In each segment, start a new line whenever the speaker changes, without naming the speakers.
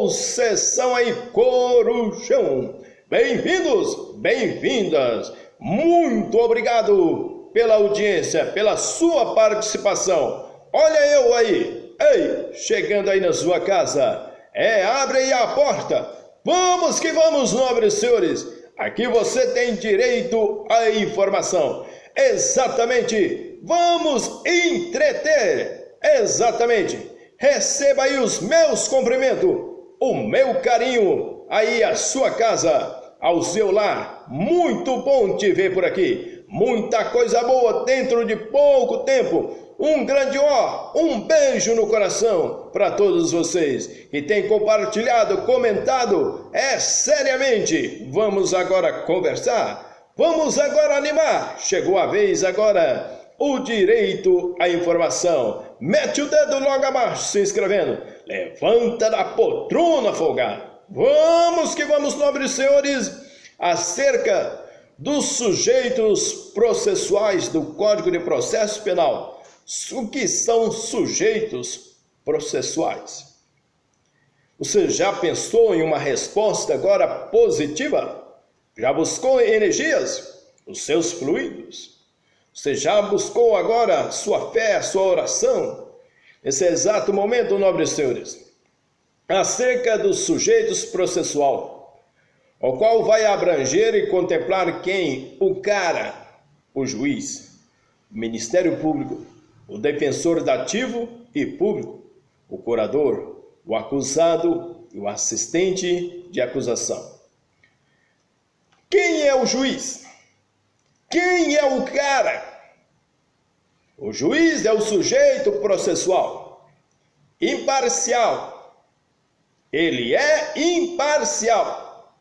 ou sessão aí Corujão. Bem-vindos, bem-vindas. Muito obrigado pela audiência, pela sua participação. Olha eu aí, ei, chegando aí na sua casa. Abre aí a porta. Vamos que vamos, nobres senhores. Aqui você tem direito à informação. Exatamente. Vamos entreter. Exatamente. Receba aí os meus cumprimentos, o meu carinho aí à sua casa, ao seu lar. Muito bom te ver por aqui. Muita coisa boa dentro de pouco tempo. Um grande um beijo no coração para todos vocês que têm compartilhado, comentado. Seriamente. Vamos agora conversar. Vamos agora animar. Chegou a vez agora. O direito à informação. Mete o dedo logo abaixo se inscrevendo. Levanta da poltrona, folgado. Vamos que vamos, nobres senhores, acerca dos sujeitos processuais do Código de Processo Penal. O que são sujeitos processuais? Você já pensou em uma resposta agora positiva? Já buscou energias? Os seus fluidos? Você já buscou agora sua fé, sua oração? Nesse exato momento, nobres senhores, acerca dos sujeitos processual, o qual vai abranger e contemplar quem? O cara, o juiz, o Ministério Público, o defensor dativo e público, o curador, o acusado e o assistente de acusação. Quem é o juiz? Quem é o cara? O juiz é o sujeito processual, imparcial. Ele é imparcial.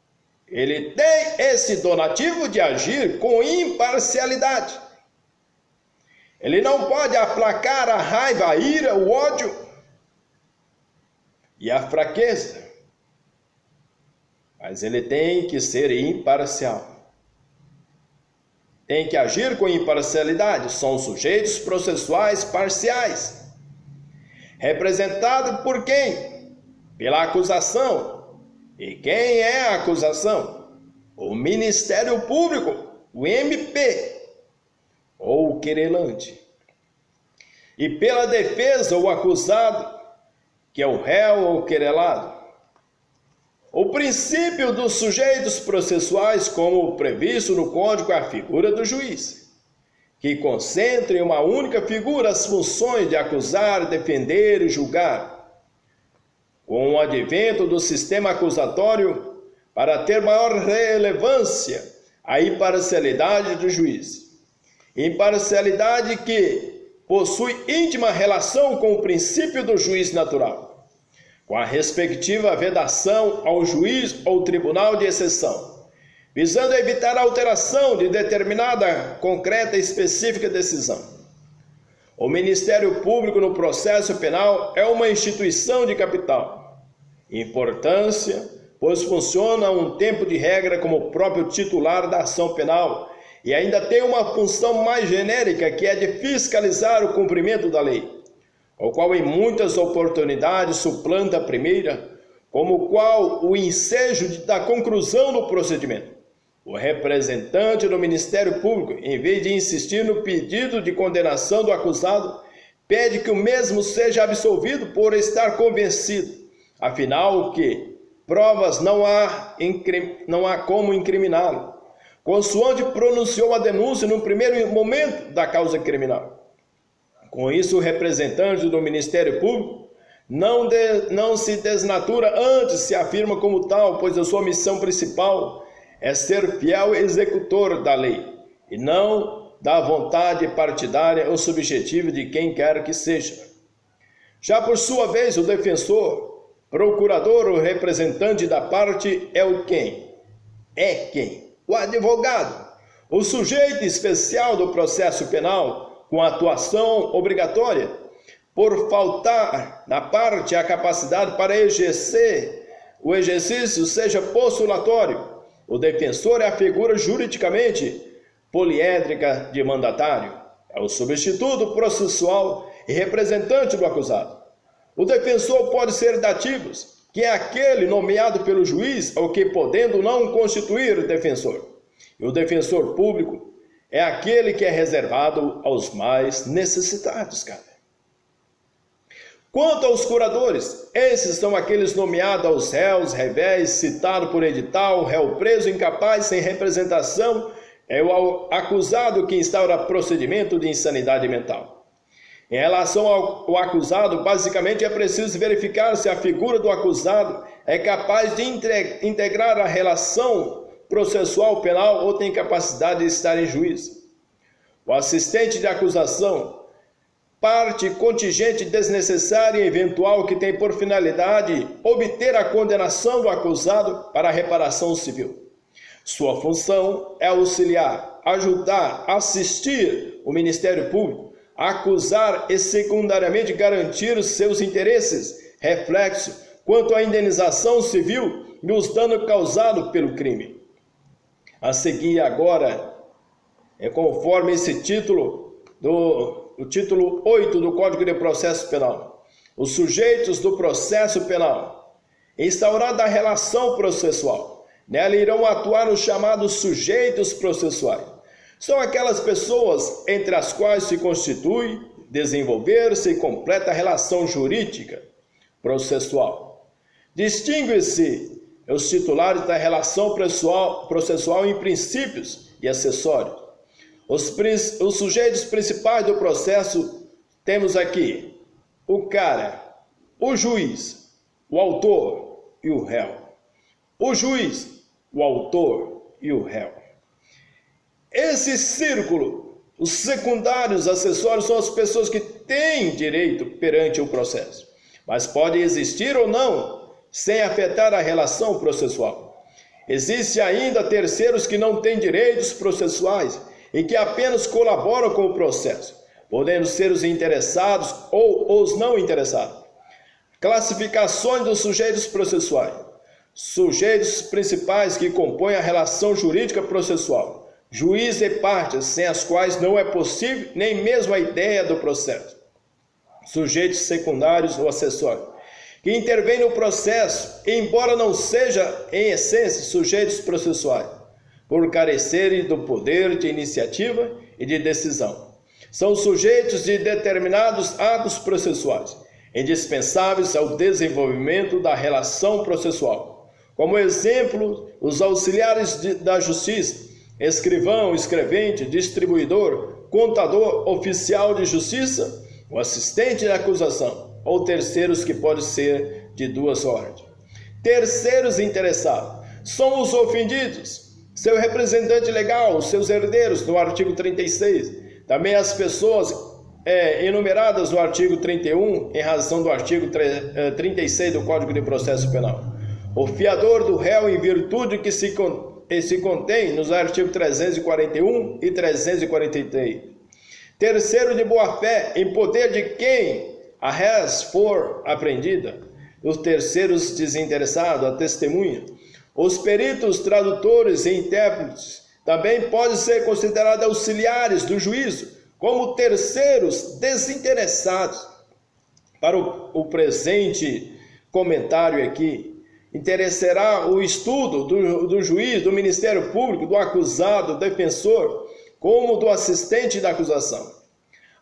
Ele tem esse donativo de agir com imparcialidade. Ele não pode aplacar a raiva, a ira, o ódio e a fraqueza. Mas ele tem que ser imparcial. Tem que agir com imparcialidade. São sujeitos processuais parciais. Representado por quem? Pela acusação. E quem é a acusação? O Ministério Público, o MP, ou o querelante. E pela defesa, o acusado, que é o réu ou querelado. O princípio dos sujeitos processuais, como previsto no Código, é a figura do juiz, que concentra em uma única figura as funções de acusar, defender e julgar. Com o advento do sistema acusatório, para ter maior relevância, a imparcialidade do juiz. Imparcialidade que possui íntima relação com o princípio do juiz natural, com a respectiva vedação ao juiz ou tribunal de exceção, visando evitar a alteração de determinada, concreta e específica decisão. O Ministério Público no processo penal é uma instituição de capital importância, pois funciona um tempo de regra como próprio titular da ação penal e ainda tem uma função mais genérica, que é de fiscalizar o cumprimento da lei, o qual em muitas oportunidades suplanta a primeira, como qual o ensejo da conclusão do procedimento. O representante do Ministério Público, em vez de insistir no pedido de condenação do acusado, pede que o mesmo seja absolvido por estar convencido, afinal que provas não há como incriminá-lo, consoante pronunciou a denúncia no primeiro momento da causa criminal. Com isso, o representante do Ministério Público não se desnatura, antes se afirma como tal, pois a sua missão principal é ser fiel executor da lei, e não da vontade partidária ou subjetiva de quem quer que seja. Já por sua vez, o defensor, procurador ou representante da parte é o quem? É quem? O advogado, o sujeito especial do processo penal, com atuação obrigatória, por faltar na parte a capacidade para exercer o exercício seja postulatório. O defensor é a figura juridicamente poliédrica de mandatário, é o substituto processual e representante do acusado. O defensor pode ser dativos, que é aquele nomeado pelo juiz, ou que podendo não constituir defensor. E o defensor público é aquele que é reservado aos mais necessitados, cara. Quanto aos curadores, esses são aqueles nomeados aos réus, revés, citado por edital, réu preso, incapaz, sem representação, é o acusado que instaura procedimento de insanidade mental. Em relação ao acusado, basicamente é preciso verificar se a figura do acusado é capaz de integrar a relação processual penal ou tem capacidade de estar em juízo. O assistente de acusação, parte contingente desnecessária e eventual que tem por finalidade obter a condenação do acusado para a reparação civil. Sua função é auxiliar, ajudar, assistir o Ministério Público, acusar e secundariamente garantir os seus interesses, reflexo quanto à indenização civil e os danos causados pelo crime. A seguir agora, conforme esse título, o título 8 do Código de Processo Penal, os sujeitos do processo penal, instaurada a relação processual, nela irão atuar os chamados sujeitos processuais. São aquelas pessoas entre as quais se constitui, desenvolver-se e completa a relação jurídica processual. Distingue-se os titulares da relação processual em princípios e acessórios. Os sujeitos principais do processo temos aqui o cara, o juiz, o autor e o réu. O juiz, o autor e o réu. Esse círculo, os secundários, acessórios, são as pessoas que têm direito perante o processo, mas pode existir ou não, sem afetar a relação processual. Existe ainda terceiros que não têm direitos processuais e que apenas colaboram com o processo, podendo ser os interessados ou os não interessados. Classificações dos sujeitos processuais. Sujeitos principais que compõem a relação jurídica processual. Juiz e partes, sem as quais não é possível nem mesmo a ideia do processo. Sujeitos secundários ou acessórios, que intervêm no processo, embora não seja, em essência, sujeitos processuais, por carecerem do poder de iniciativa e de decisão. São sujeitos de determinados atos processuais, indispensáveis ao desenvolvimento da relação processual. Como exemplo, os auxiliares da justiça, escrivão, escrevente, distribuidor, contador, oficial de justiça, o assistente de acusação, ou terceiros que podem ser de duas ordens. Terceiros interessados são os ofendidos, seu representante legal, seus herdeiros, no artigo 36. Também as pessoas enumeradas no artigo 31, em razão do artigo 36 do Código de Processo Penal. O fiador do réu, em virtude que se contém nos artigos 341 e 343. Terceiro de boa-fé, em poder de quem a res for apreendida. Os terceiros desinteressados, a testemunha. Os peritos, tradutores e intérpretes também podem ser considerados auxiliares do juízo, como terceiros desinteressados. Para o presente comentário aqui, interessará o estudo do juiz, do Ministério Público, do acusado, do defensor, como do assistente da acusação.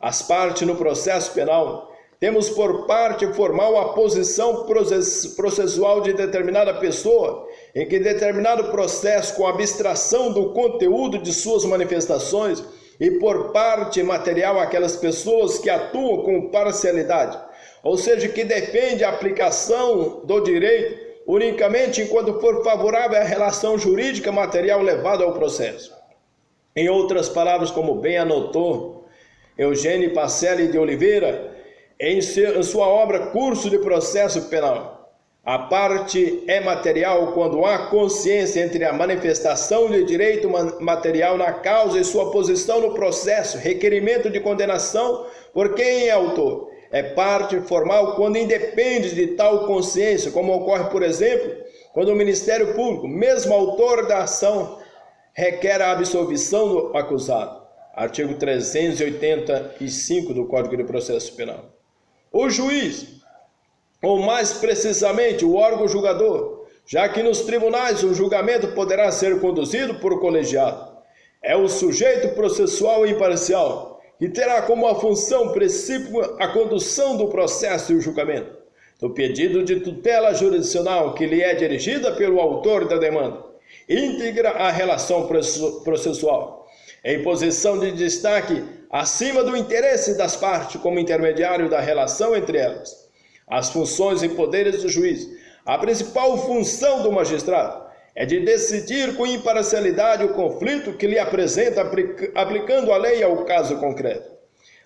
As partes no processo penal, temos por parte formal a posição processual de determinada pessoa, em que determinado processo, com abstração do conteúdo de suas manifestações, e por parte material aquelas pessoas que atuam com parcialidade, ou seja, que defende a aplicação do direito unicamente enquanto for favorável à relação jurídica material levada ao processo. Em outras palavras, como bem anotou Eugênio Pacelli de Oliveira, em sua obra Curso de Processo Penal, a parte é material quando há consciência entre a manifestação de direito material na causa e sua posição no processo, requerimento de condenação por quem é autor. É parte formal quando independe de tal consciência, como ocorre, por exemplo, quando o Ministério Público, mesmo autor da ação, requer a absolvição do acusado. Artigo 385 do Código de Processo Penal. O juiz ou mais precisamente o órgão julgador, já que nos tribunais o julgamento poderá ser conduzido por colegiado. É o sujeito processual imparcial, que terá como a função principal a condução do processo e o julgamento, do pedido de tutela jurisdicional que lhe é dirigida pelo autor da demanda, íntegra a relação processual, em posição de destaque acima do interesse das partes como intermediário da relação entre elas. As funções e poderes do juiz. A principal função do magistrado é de decidir com imparcialidade o conflito que lhe apresenta, aplicando a lei ao caso concreto.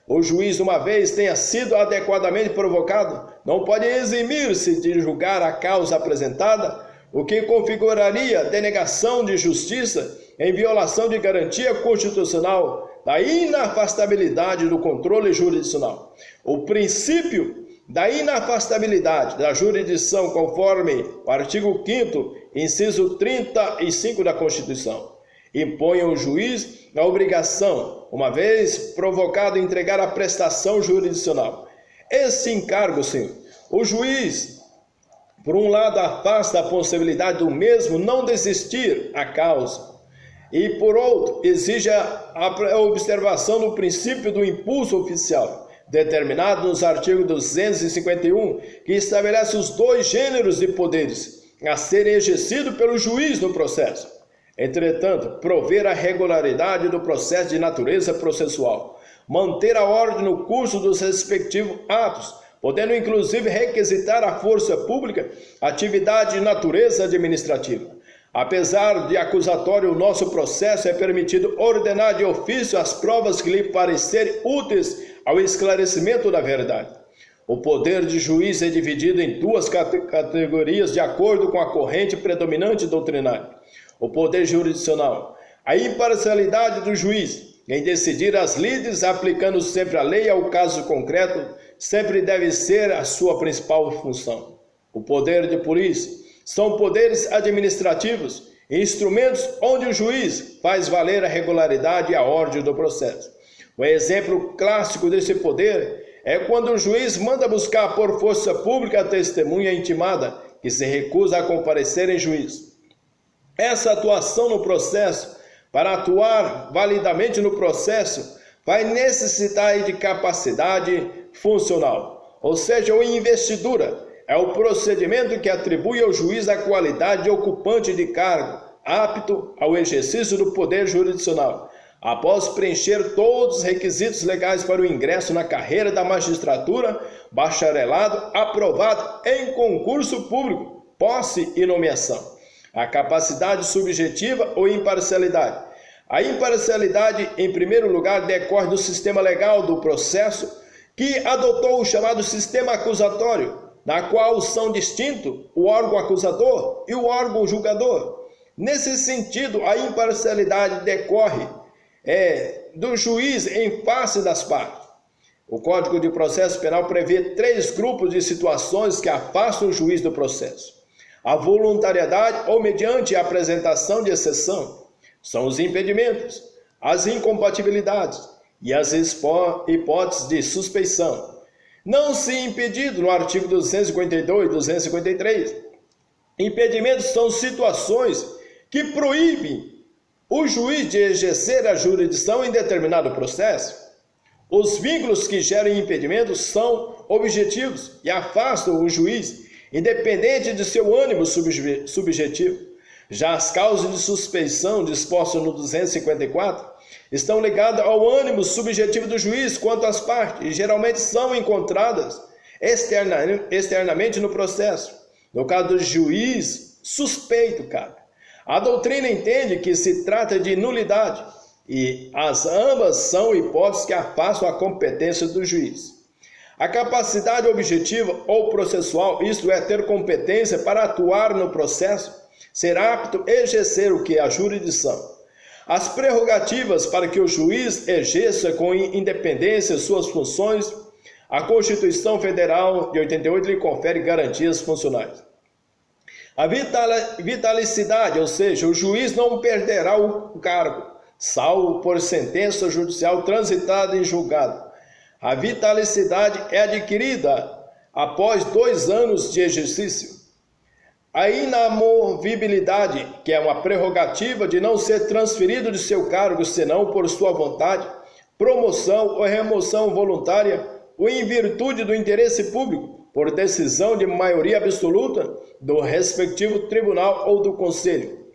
O juiz, uma vez tenha sido adequadamente provocado, não pode eximir-se de julgar a causa apresentada, o que configuraria denegação de justiça em violação de garantia constitucional da inafastabilidade do controle jurisdicional. O princípio da inafastabilidade da jurisdição, conforme o artigo 5º, inciso 35 da Constituição, impõe ao juiz a obrigação, uma vez provocado, a entregar a prestação jurisdicional. Esse encargo, senhor, o juiz, por um lado, afasta a possibilidade do mesmo não desistir a causa, e, por outro, exige a observação do princípio do impulso oficial, determinado nos artigos 251, que estabelece os dois gêneros de poderes a serem exercidos pelo juiz no processo. Entretanto, prover a regularidade do processo de natureza processual, manter a ordem no curso dos respectivos atos, podendo inclusive requisitar à força pública atividade de natureza administrativa. Apesar de acusatório, o nosso processo é permitido ordenar de ofício as provas que lhe parecerem úteis ao esclarecimento da verdade. O poder de juiz é dividido em duas categorias de acordo com a corrente predominante doutrinária. O poder jurisdicional, a imparcialidade do juiz em decidir as lides, aplicando sempre a lei ao caso concreto, sempre deve ser a sua principal função. O poder de polícia são poderes administrativos, instrumentos onde o juiz faz valer a regularidade e a ordem do processo. Um exemplo clássico desse poder é quando o juiz manda buscar por força pública a testemunha intimada que se recusa a comparecer em juízo. Essa atuação no processo, para atuar validamente no processo, vai necessitar de capacidade funcional, ou seja, uma investidura. É o procedimento que atribui ao juiz a qualidade de ocupante de cargo, apto ao exercício do poder jurisdicional, após preencher todos os requisitos legais para o ingresso na carreira da magistratura, bacharelado aprovado em concurso público, posse e nomeação. A capacidade subjetiva ou imparcialidade. A imparcialidade, em primeiro lugar, decorre do sistema legal do processo, que adotou o chamado sistema acusatório, na qual são distintos o órgão acusador e o órgão julgador. Nesse sentido, a imparcialidade decorre do juiz em face das partes. O Código de Processo Penal prevê 3 grupos de situações que afastam o juiz do processo. A voluntariedade ou mediante a apresentação de exceção são os impedimentos, as incompatibilidades e as hipóteses de suspeição. Não se impedido no artigo 252 e 253. Impedimentos são situações que proíbem o juiz de exercer a jurisdição em determinado processo. Os vínculos que geram impedimentos são objetivos e afastam o juiz, independente de seu ânimo subjetivo. Já as causas de suspeição dispostas no 254 estão ligadas ao ânimo subjetivo do juiz quanto às partes e geralmente são encontradas externamente no processo. No caso do juiz suspeito, a doutrina entende que se trata de nulidade e ambas são hipóteses que afastam a competência do juiz. A capacidade objetiva ou processual, isto é, ter competência para atuar no processo, ser apto a exercer o que é a jurisdição. As prerrogativas para que o juiz exerça com independência suas funções, a Constituição Federal de 88 lhe confere garantias funcionais. A vitalicidade, ou seja, o juiz não perderá o cargo, salvo por sentença judicial transitada em julgado. A vitalicidade é adquirida após 2 anos de exercício. A inamovibilidade, que é uma prerrogativa de não ser transferido de seu cargo senão por sua vontade, promoção ou remoção voluntária ou em virtude do interesse público, por decisão de maioria absoluta do respectivo tribunal ou do Conselho.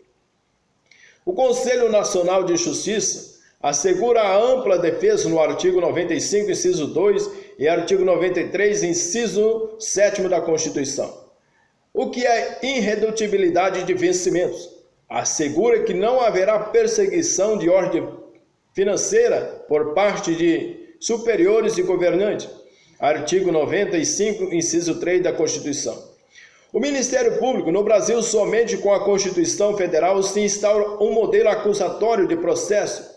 O Conselho Nacional de Justiça assegura a ampla defesa no artigo 95, inciso 2 e artigo 93, inciso 7 da Constituição. O que é irredutibilidade de vencimentos? Assegura que não haverá perseguição de ordem financeira por parte de superiores e governantes. Artigo 95, inciso 3 da Constituição. O Ministério Público, no Brasil, somente com a Constituição Federal se instaura um modelo acusatório de processo,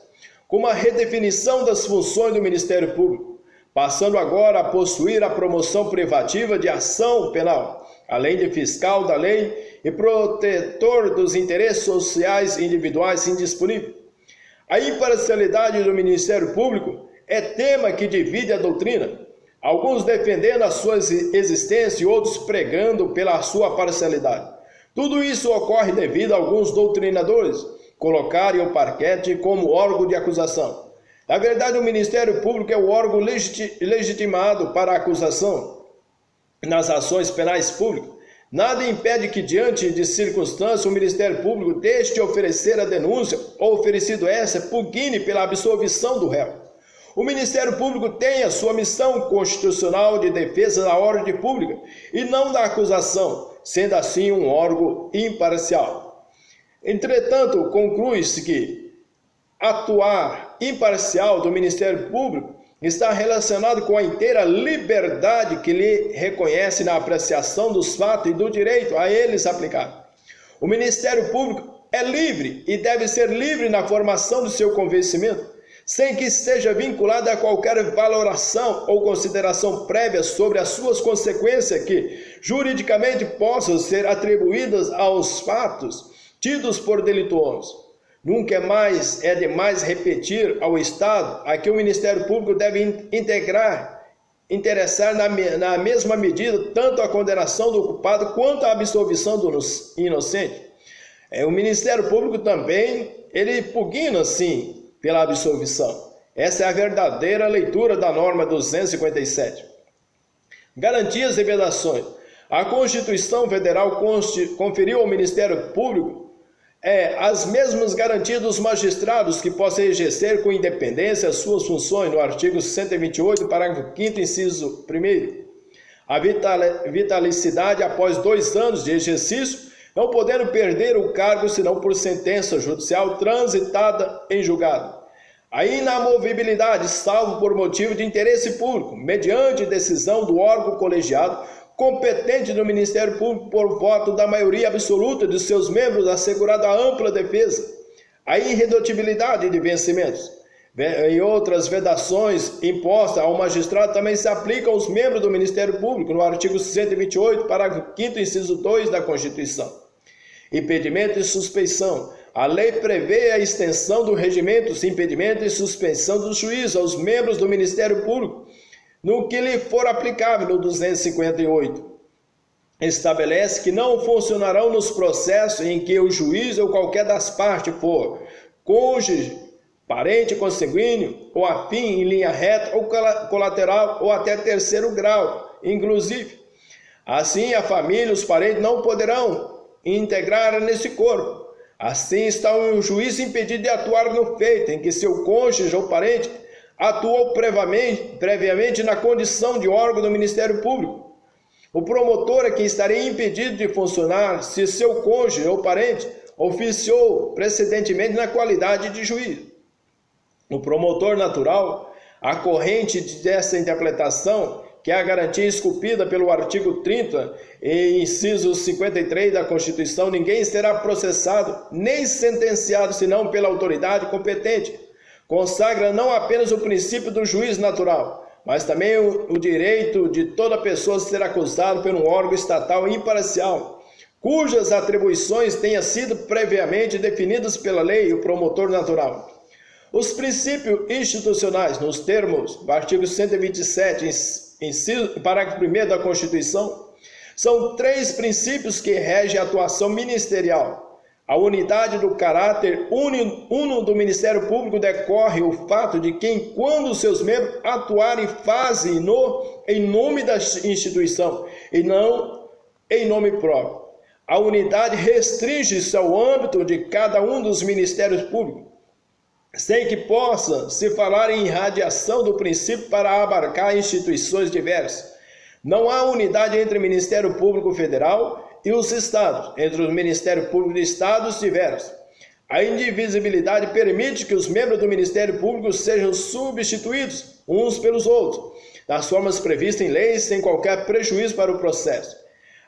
com uma redefinição das funções do Ministério Público, passando agora a possuir a promoção privativa de ação penal, além de fiscal da lei e protetor dos interesses sociais individuais indisponíveis. A imparcialidade do Ministério Público é tema que divide a doutrina, alguns defendendo a sua existência e outros pregando pela sua parcialidade. Tudo isso ocorre devido a alguns doutrinadores colocarem o parquete como órgão de acusação. Na verdade, o Ministério Público é o órgão legitimado para a acusação nas ações penais públicas. Nada impede que, diante de circunstâncias, o Ministério Público deixe de oferecer a denúncia ou, oferecido essa, pugne pela absolvição do réu. O Ministério Público tem a sua missão constitucional de defesa da ordem pública e não da acusação, sendo assim um órgão imparcial. Entretanto, conclui-se que atuar imparcial do Ministério Público está relacionado com a inteira liberdade que lhe reconhece na apreciação dos fatos e do direito a eles aplicado. O Ministério Público é livre e deve ser livre na formação do seu convencimento, sem que esteja vinculado a qualquer valoração ou consideração prévia sobre as suas consequências que juridicamente possam ser atribuídas aos fatos tidos por delituosos. Nunca é demais repetir ao Estado a que o Ministério Público deve interessar na mesma medida tanto a condenação do culpado quanto a absolvição do inocente. O Ministério Público também, ele pugna, sim, pela absolvição. Essa é a verdadeira leitura da norma 257. Garantias e vedações. A Constituição Federal conferiu ao Ministério Público as mesmas garantias dos magistrados que possam exercer com independência as suas funções, no artigo 128, parágrafo 5º, inciso 1º. A vitalicidade após 2 anos de exercício, não podendo perder o cargo senão por sentença judicial transitada em julgado. A inamovibilidade, salvo por motivo de interesse público, mediante decisão do órgão colegiado, competente do Ministério Público por voto da maioria absoluta de seus membros, assegurada a ampla defesa. A irredutibilidade de vencimentos e outras vedações impostas ao magistrado também se aplicam aos membros do Ministério Público, no artigo 128, parágrafo 5º, inciso 2 da Constituição. Impedimento e suspeição. A lei prevê a extensão do regimento, impedimento e suspensão do juízo aos membros do Ministério Público, no que lhe for aplicável no 258. Estabelece que não funcionarão nos processos em que o juiz ou qualquer das partes for cônjuge, parente consanguíneo, ou afim em linha reta, ou colateral, ou até terceiro grau, inclusive. Assim, a família e os parentes não poderão integrar nesse corpo. Assim está o juiz impedido de atuar no feito em que seu cônjuge ou parente atuou previamente na condição de órgão do Ministério Público. O promotor é quem estaria impedido de funcionar se seu cônjuge ou parente oficiou precedentemente na qualidade de juiz. O promotor natural, a corrente dessa interpretação, que é a garantia esculpida pelo artigo 30 e inciso 53 da Constituição, ninguém será processado nem sentenciado senão pela autoridade competente. Consagra não apenas o princípio do juiz natural, mas também o direito de toda pessoa ser acusada por um órgão estatal imparcial, cujas atribuições tenham sido previamente definidas pela lei e o promotor natural. Os princípios institucionais, nos termos do artigo 127, parágrafo 1º da Constituição, são 3 princípios que regem a atuação ministerial. A unidade do caráter uno do Ministério Público decorre o fato de que, quando seus membros atuarem, fazem em nome da instituição e não em nome próprio. A unidade restringe-se ao âmbito de cada um dos ministérios públicos, sem que possa se falar em irradiação do princípio para abarcar instituições diversas. Não há unidade entre o Ministério Público Federal e os estados, entre os Ministérios Públicos de estados diversos. A indivisibilidade permite que os membros do Ministério Público sejam substituídos uns pelos outros, das formas previstas em leis, sem qualquer prejuízo para o processo.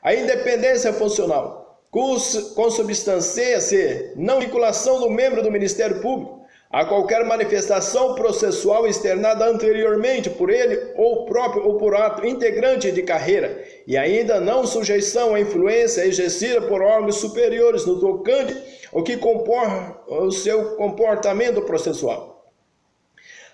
A independência funcional consubstancia-se na vinculação do membro do Ministério Público a qualquer manifestação processual externada anteriormente por ele ou próprio ou por ato integrante de carreira, e ainda não sujeição à influência exercida por órgãos superiores no tocante ao que comporta o seu comportamento processual.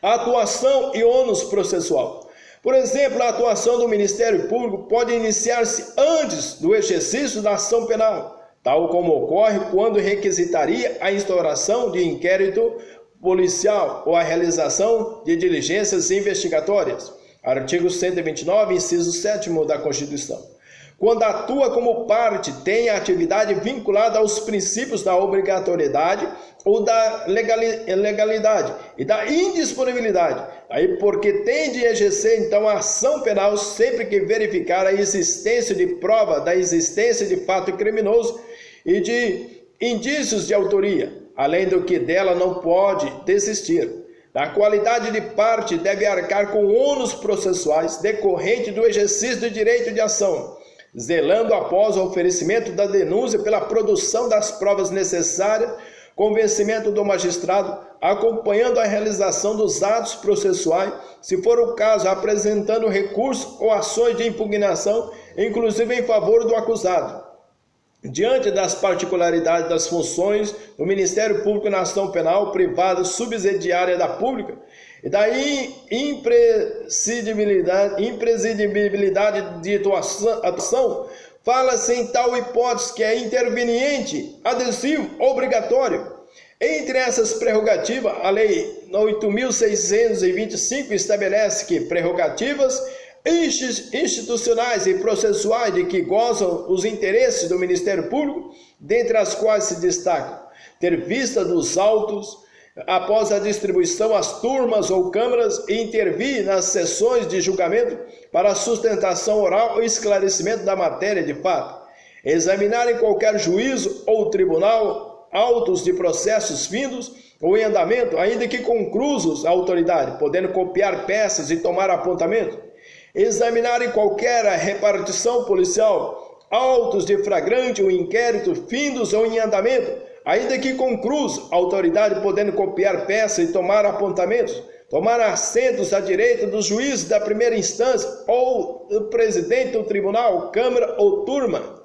A atuação e ônus processual. Por exemplo, a atuação do Ministério Público pode iniciar-se antes do exercício da ação penal, tal como ocorre quando requisitaria a instauração de inquérito policial ou a realização de diligências investigatórias. Artigo 129, inciso 7º da Constituição. Quando atua como parte, tem a atividade vinculada aos princípios da obrigatoriedade ou da legalidade e da indisponibilidade. Aí porque tem de exercer então a ação penal sempre que verificar a existência de prova da existência de fato criminoso e de indícios de autoria, além do que dela não pode desistir. Na qualidade de parte, deve arcar com ônus processuais decorrente do exercício do direito de ação, zelando após o oferecimento da denúncia pela produção das provas necessárias, convencimento do magistrado, acompanhando a realização dos atos processuais, se for o caso, apresentando recurso ou ações de impugnação, inclusive em favor do acusado. Diante das particularidades das funções do Ministério Público na ação penal, privada, subsidiária da pública, e da imprescindibilidade de atuação, fala-se em tal hipótese que é interveniente, adesivo, obrigatório. Entre essas prerrogativas, a Lei 8.625 estabelece que prerrogativas institucionais e processuais de que gozam os interesses do Ministério Público, dentre as quais se destacam ter vista dos autos após a distribuição às turmas ou câmaras e intervir nas sessões de julgamento para a sustentação oral ou esclarecimento da matéria de fato, examinar em qualquer juízo ou tribunal autos de processos findos ou em andamento, ainda que conclusos à autoridade, podendo copiar peças e tomar apontamento, examinar em qualquer repartição policial autos de flagrante ou inquérito findos ou em andamento, ainda que conclusos, a autoridade podendo copiar peças e tomar apontamentos, tomar assentos à direita dos juízes da primeira instância ou do presidente do tribunal, câmara ou turma,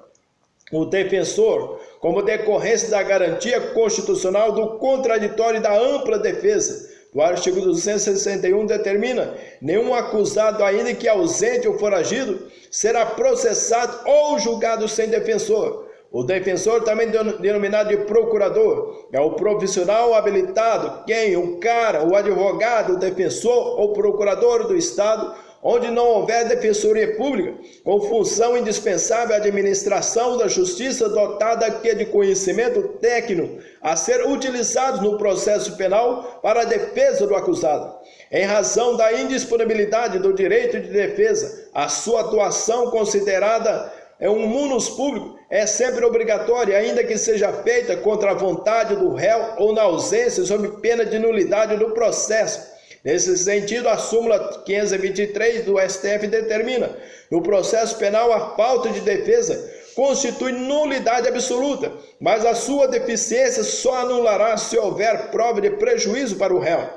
o defensor, como decorrência da garantia constitucional do contraditório e da ampla defesa. O artigo 261 determina: nenhum acusado, ainda que ausente ou foragido, será processado ou julgado sem defensor. O defensor, também denominado de procurador, é o profissional habilitado, quem? O advogado, o defensor ou procurador do Estado, onde não houver defensoria pública, com função indispensável à administração da justiça dotada de conhecimento técnico a ser utilizados no processo penal para a defesa do acusado. Em razão da indisponibilidade do direito de defesa, a sua atuação considerada um munus público é sempre obrigatória, ainda que seja feita contra a vontade do réu ou na ausência sob pena de nulidade do processo. Nesse sentido, a súmula 523 do STF determina: no processo penal, a falta de defesa constitui nulidade absoluta, mas a sua deficiência só anulará se houver prova de prejuízo para o réu.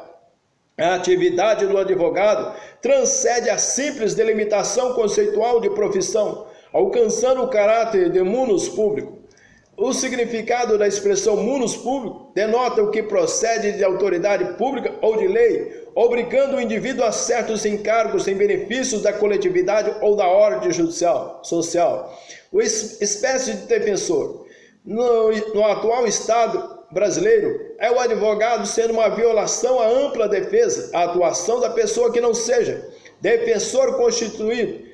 A atividade do advogado transcende a simples delimitação conceitual de profissão, alcançando o caráter de munus público. O significado da expressão munus público denota o que procede de autoridade pública ou de lei, obrigando o indivíduo a certos encargos em benefício da coletividade ou da ordem social. O espécie de defensor. No atual Estado brasileiro, é o advogado sendo uma violação à ampla defesa, a atuação da pessoa que não seja defensor constituído.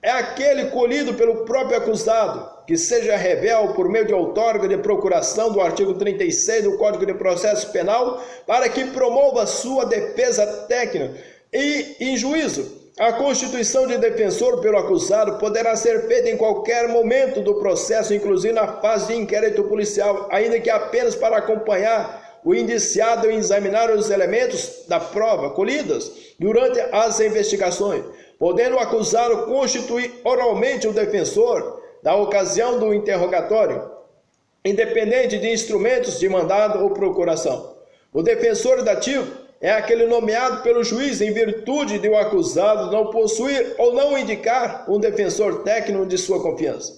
É aquele colhido pelo próprio acusado, que seja rebelde por meio de outorga de procuração do artigo 36 do Código de Processo Penal, para que promova sua defesa técnica e, em juízo, a constituição de defensor pelo acusado poderá ser feita em qualquer momento do processo, inclusive na fase de inquérito policial, ainda que apenas para acompanhar o indiciado e examinar os elementos da prova colhidas durante as investigações, podendo o acusado constituir oralmente o defensor na ocasião do interrogatório, independente de instrumentos de mandado ou procuração. O defensor dativo é aquele nomeado pelo juiz em virtude de o acusado não possuir ou não indicar um defensor técnico de sua confiança.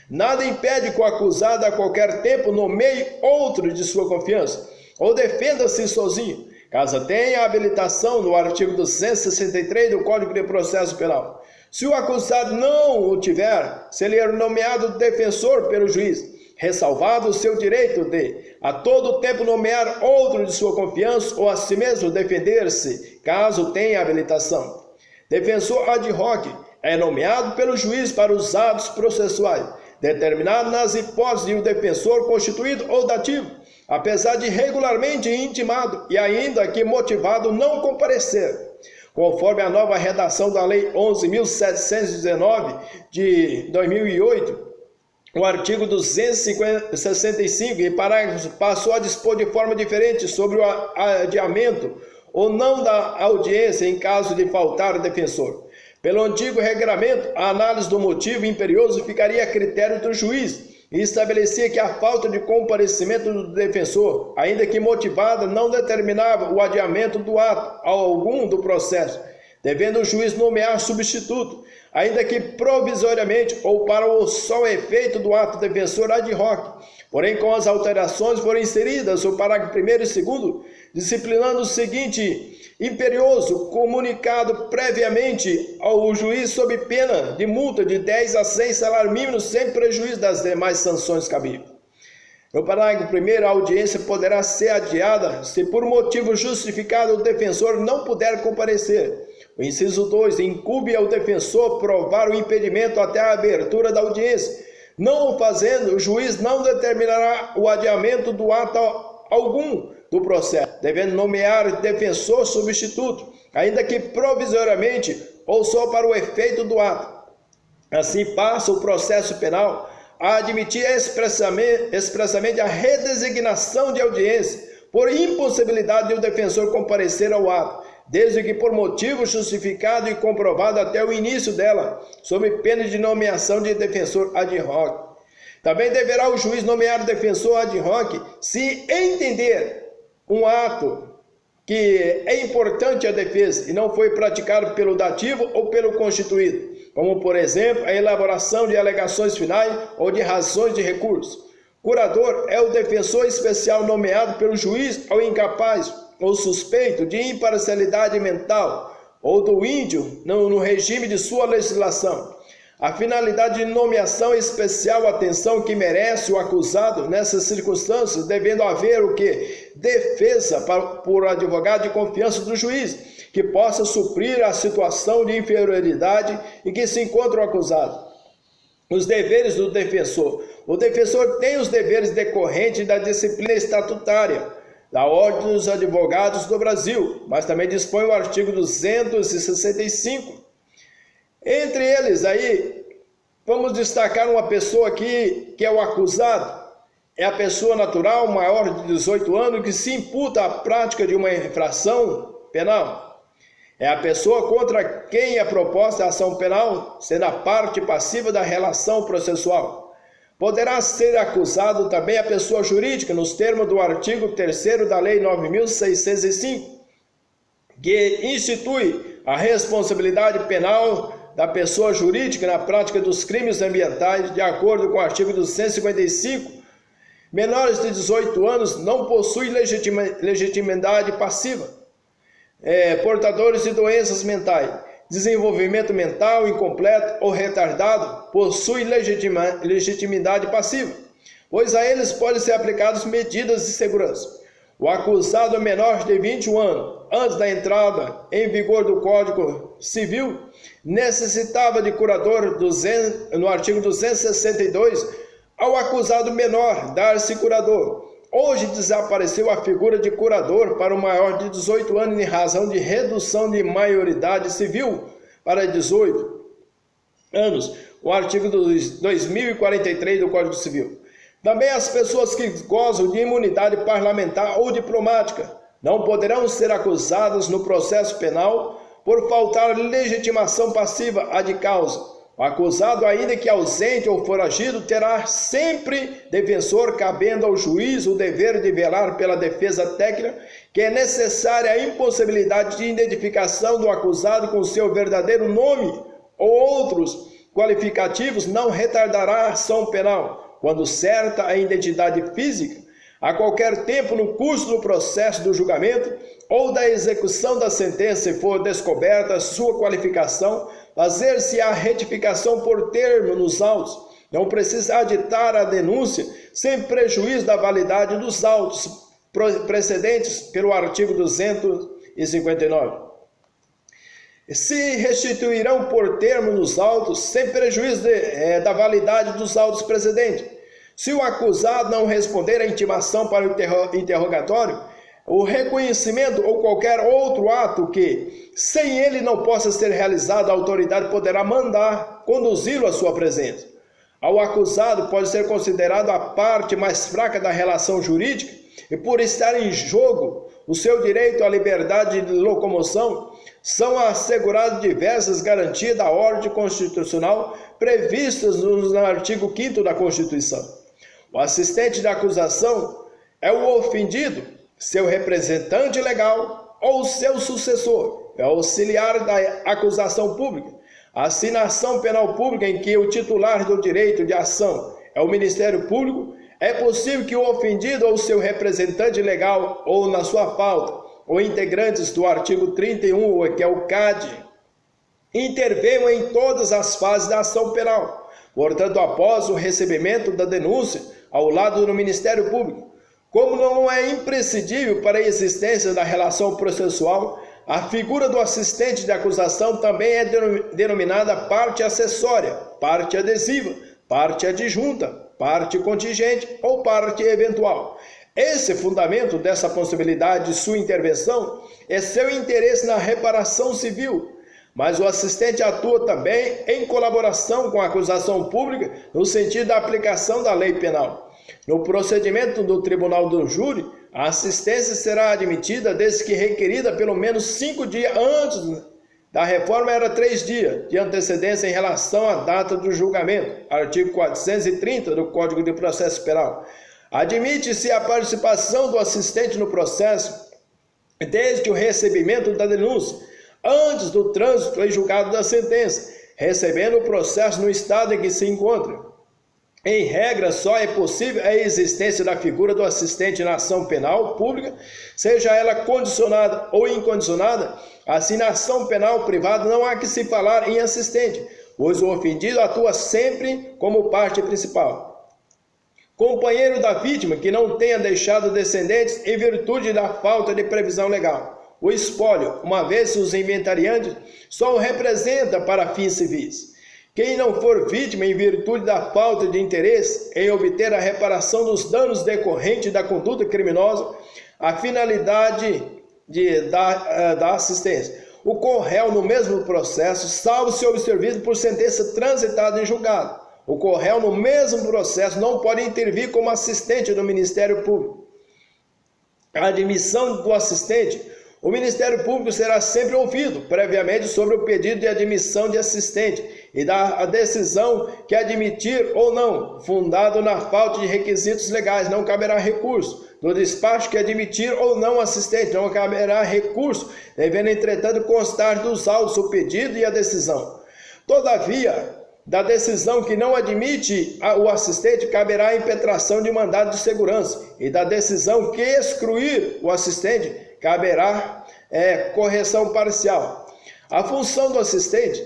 Nada impede que o acusado a qualquer tempo nomeie outro de sua confiança ou defenda-se sozinho, caso tenha habilitação no artigo 263 do Código de Processo Penal. Se o acusado não o tiver, se ele é nomeado defensor pelo juiz, ressalvado o seu direito de, a todo tempo, nomear outro de sua confiança ou a si mesmo defender-se, caso tenha habilitação. Defensor ad hoc é nomeado pelo juiz para os atos processuais, determinado nas hipóteses de um defensor constituído ou dativo, apesar de regularmente intimado e ainda que motivado não comparecer. Conforme a nova redação da Lei 11.719 de 2008, o artigo 265, em parágrafos, passou a dispor de forma diferente sobre o adiamento ou não da audiência em caso de faltar defensor. Pelo antigo regramento, a análise do motivo imperioso ficaria a critério do juiz e estabelecia que a falta de comparecimento do defensor, ainda que motivada, não determinava o adiamento do ato algum do processo, devendo o juiz nomear substituto, ainda que provisoriamente ou para o só efeito do ato defensor ad hoc. Porém, com as alterações foram inseridas o parágrafo 1º e 2º, disciplinando o seguinte imperioso, comunicado previamente ao juiz sob pena de multa de 10 a 100 salários mínimos, sem prejuízo das demais sanções cabíveis. No parágrafo 1º, a audiência poderá ser adiada se por motivo justificado o defensor não puder comparecer. O inciso 2, incumbe ao defensor provar o impedimento até a abertura da audiência. Não o fazendo, o juiz não determinará o adiamento do ato algum do processo, devendo nomear defensor substituto, ainda que provisoriamente ou só para o efeito do ato. Assim passa o processo penal a admitir expressamente a redesignação de audiência por impossibilidade de o defensor comparecer ao ato, desde que por motivo justificado e comprovado até o início dela, sob pena de nomeação de defensor ad hoc. Também deverá o juiz nomear o defensor ad hoc se entender um ato que é importante à defesa e não foi praticado pelo dativo ou pelo constituído, como, por exemplo, a elaboração de alegações finais ou de razões de recurso. Curador é o defensor especial nomeado pelo juiz ao incapaz ou suspeito de imparcialidade mental ou do índio no regime de sua legislação. A finalidade de nomeação é especial atenção que merece o acusado nessas circunstâncias, devendo haver o que? Defesa por advogado de confiança do juiz, que possa suprir a situação de inferioridade em que se encontra o acusado. Os deveres do defensor. O defensor tem os deveres decorrentes da disciplina estatutária da Ordem dos Advogados do Brasil, mas também dispõe o artigo 265. Entre eles aí, vamos destacar uma pessoa aqui que é o acusado. É a pessoa natural maior de 18 anos que se imputa a prática de uma infração penal. É a pessoa contra quem é proposta a ação penal, sendo a parte passiva da relação processual. Poderá ser acusado também a pessoa jurídica, nos termos do artigo 3º da Lei 9.605, que institui a responsabilidade penal da pessoa jurídica na prática dos crimes ambientais, de acordo com o artigo 255 menores de 18 anos não possuem legitimidade passiva, portadores de doenças mentais, desenvolvimento mental incompleto ou retardado possuem legitimidade passiva, pois a eles podem ser aplicadas medidas de segurança. O acusado menor de 21 anos, antes da entrada em vigor do Código Civil, necessitava de curador no artigo 262, ao acusado menor dar-se curador. Hoje desapareceu a figura de curador para o maior de 18 anos em razão de redução de maioridade civil para 18 anos, o artigo 2043 do Código Civil. Também as pessoas que gozam de imunidade parlamentar ou diplomática não poderão ser acusadas no processo penal por faltar legitimação passiva à de causa. O acusado, ainda que ausente ou foragido, terá sempre defensor, cabendo ao juiz o dever de velar pela defesa técnica, que é necessária a impossibilidade de identificação do acusado com seu verdadeiro nome ou outros qualificativos não retardará a ação penal, quando certa a identidade física, a qualquer tempo no curso do processo do julgamento ou da execução da sentença, se for descoberta sua qualificação, fazer-se a retificação por termo nos autos. Não precisa aditar a denúncia sem prejuízo da validade dos autos precedentes pelo artigo 259. Se restituirão por termo nos autos, sem prejuízo da validade dos autos precedentes. Se o acusado não responder à intimação para o interrogatório, o reconhecimento ou qualquer outro ato que, sem ele não possa ser realizado, a autoridade poderá mandar conduzi-lo à sua presença. Ao acusado pode ser considerado a parte mais fraca da relação jurídica e, por estar em jogo o seu direito à liberdade de locomoção, são asseguradas diversas garantias da ordem constitucional previstas no artigo 5º da Constituição. O assistente da acusação é o ofendido, seu representante legal ou seu sucessor, é auxiliar da acusação pública. A assinação penal pública em que o titular do direito de ação é o Ministério Público, é possível que o ofendido ou seu representante legal ou na sua falta, ou integrantes do artigo 31, que é o CAD, intervenham em todas as fases da ação penal. Portanto, após o recebimento da denúncia, ao lado do Ministério Público, como não é imprescindível para a existência da relação processual, a figura do assistente de acusação também é denominada parte acessória, parte adesiva, parte adjunta, parte contingente ou parte eventual. Esse fundamento dessa possibilidade de sua intervenção é seu interesse na reparação civil, mas o assistente atua também em colaboração com a acusação pública no sentido da aplicação da lei penal. No procedimento do tribunal do júri, a assistência será admitida desde que requerida pelo menos 5 dias antes da reforma, era 3 dias de antecedência em relação à data do julgamento, artigo 430 do Código de Processo Penal. Admite-se a participação do assistente no processo desde o recebimento da denúncia, antes do trânsito em julgado da sentença, recebendo o processo no estado em que se encontra. Em regra, só é possível a existência da figura do assistente na ação penal pública, seja ela condicionada ou incondicionada. Assim, na ação penal privada não há que se falar em assistente, pois o ofendido atua sempre como parte principal. Companheiro da vítima que não tenha deixado descendentes em virtude da falta de previsão legal. O espólio, uma vez os inventariantes, só o representa para fins civis. Quem não for vítima em virtude da falta de interesse em obter a reparação dos danos decorrentes da conduta criminosa, a finalidade da assistência. O corréu no mesmo processo, salvo se observido por sentença transitada em julgado. O corréu no mesmo processo não pode intervir como assistente do Ministério Público. A admissão do assistente, o Ministério Público será sempre ouvido previamente sobre o pedido de admissão de assistente e da decisão que admitir ou não, fundado na falta de requisitos legais, não caberá recurso. No despacho que admitir ou não assistente, não caberá recurso, devendo, entretanto, constar dos autos o pedido e a decisão. Todavia, da decisão que não admite o assistente, caberá a impetração de mandado de segurança, e da decisão que excluir o assistente, caberá correção parcial. A função do assistente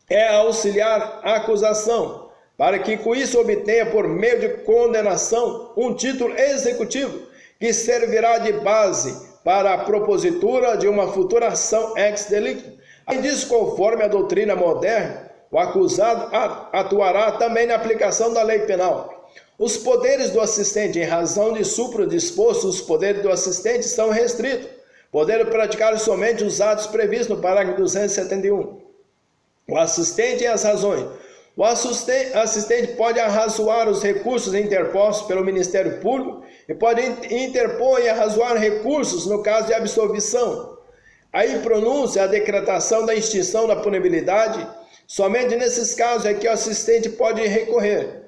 é auxiliar a acusação, para que com isso obtenha, por meio de condenação, um título executivo que servirá de base para a propositura de uma futura ação ex delicto. Além disso, conforme a doutrina moderna, o acusado atuará também na aplicação da lei penal. Os poderes do assistente, em razão de supradisposto, os poderes do assistente são restritos, podendo praticar somente os atos previstos no parágrafo 271. O assistente e as razões. O assistente pode arrazoar os recursos interpostos pelo Ministério Público e pode interpor e arrazoar recursos no caso de absolvição. A impronúncia, a decretação da extinção da punibilidade, somente nesses casos é que o assistente pode recorrer.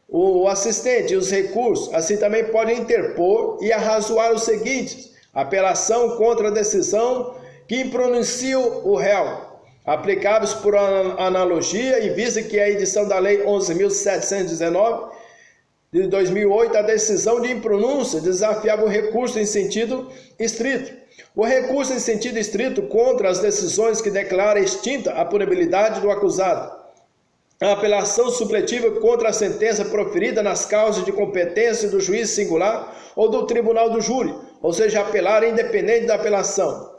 O assistente e os recursos, assim também podem interpor e arrazoar os seguintes: apelação contra a decisão que impronuncia o réu, aplicáveis por analogia, e vista que a edição da Lei 11.719 de 2008, a decisão de impronúncia desafiava o recurso em sentido estrito. O recurso em sentido estrito contra as decisões que declara extinta a punibilidade do acusado. A apelação supletiva contra a sentença proferida nas causas de competência do juiz singular ou do tribunal do júri, ou seja, apelar independente da apelação.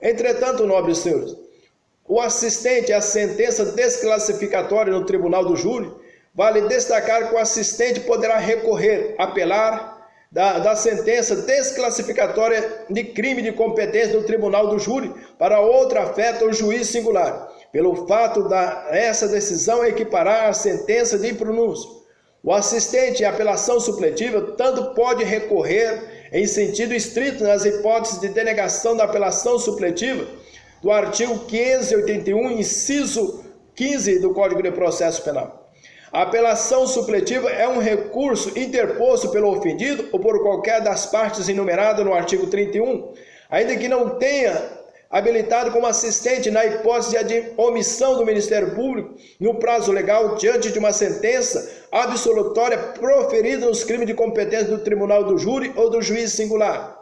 Entretanto, nobres senhores, o assistente à sentença desclassificatória no tribunal do júri, vale destacar que o assistente poderá recorrer, apelar da sentença desclassificatória de crime de competência do tribunal do júri para outro afeto ou juiz singular, pelo fato essa decisão equiparar a sentença de impronúncia. O assistente em apelação supletiva tanto pode recorrer em sentido estrito nas hipóteses de denegação da apelação supletiva do artigo 581, inciso 15 do Código de Processo Penal. A apelação supletiva é um recurso interposto pelo ofendido ou por qualquer das partes enumeradas no artigo 31, ainda que não tenha habilitado como assistente na hipótese de omissão do Ministério Público no prazo legal diante de uma sentença absolutória proferida nos crimes de competência do tribunal do júri ou do juiz singular.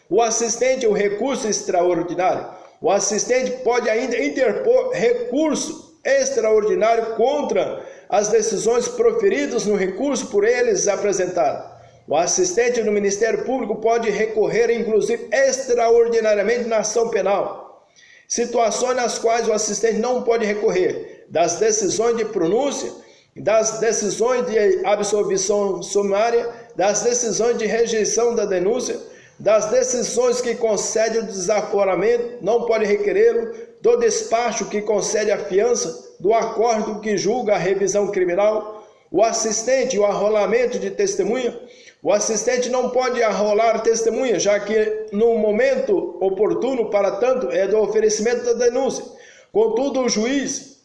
O assistente, o recurso extraordinário. O assistente pode ainda interpor recurso extraordinário contra as decisões proferidas no recurso por eles apresentado. O assistente do Ministério Público pode recorrer, inclusive, extraordinariamente na ação penal. Situações nas quais o assistente não pode recorrer: das decisões de pronúncia, das decisões de absolvição sumária, das decisões de rejeição da denúncia, das decisões que concedem o desaforamento, não pode requerê-lo, do despacho que concede a fiança, do acordo que julga a revisão criminal. O assistente, o arrolamento de testemunha. O assistente não pode arrolar testemunha, já que no momento oportuno, para tanto, é do oferecimento da denúncia. Contudo, o juiz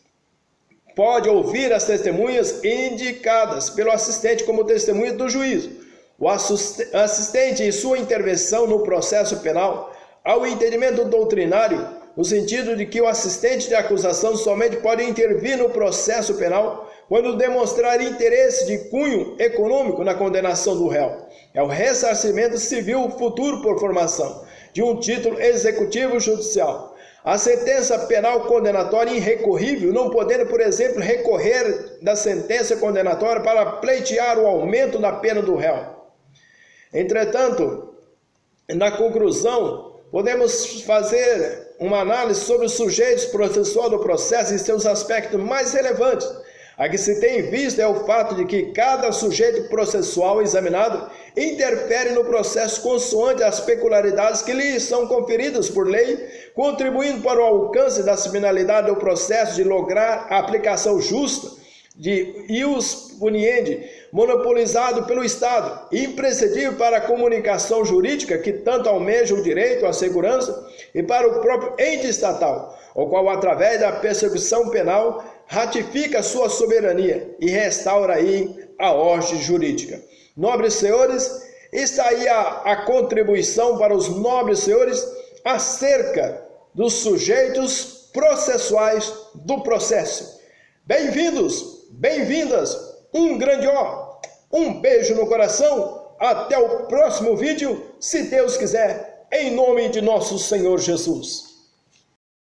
pode ouvir as testemunhas indicadas pelo assistente como testemunha do juízo. O assistente, em sua intervenção no processo penal, ao entendimento doutrinário, no sentido de que o assistente de acusação somente pode intervir no processo penal quando demonstrar interesse de cunho econômico na condenação do réu. É o ressarcimento civil futuro por formação de um título executivo judicial. A sentença penal condenatória irrecorrível, não podendo, por exemplo, recorrer da sentença condenatória para pleitear o aumento da pena do réu. Entretanto, na conclusão, podemos fazer uma análise sobre os sujeitos processual do processo e seus aspectos mais relevantes. A que se tem em vista é o fato de que cada sujeito processual examinado interfere no processo consoante as peculiaridades que lhe são conferidas por lei, contribuindo para o alcance da finalidade do processo de lograr a aplicação justa de ius puniendi, monopolizado pelo Estado, imprescindível para a comunicação jurídica que tanto almeja o direito à segurança e para o próprio ente estatal, o qual, através da persecução penal, ratifica sua soberania e restaura aí a ordem jurídica. Nobres senhores, está aí a contribuição para os nobres senhores acerca dos sujeitos processuais do processo. Bem-vindos, bem-vindas, um grande ó, um beijo no coração, até o próximo vídeo, se Deus quiser, em nome de nosso Senhor Jesus.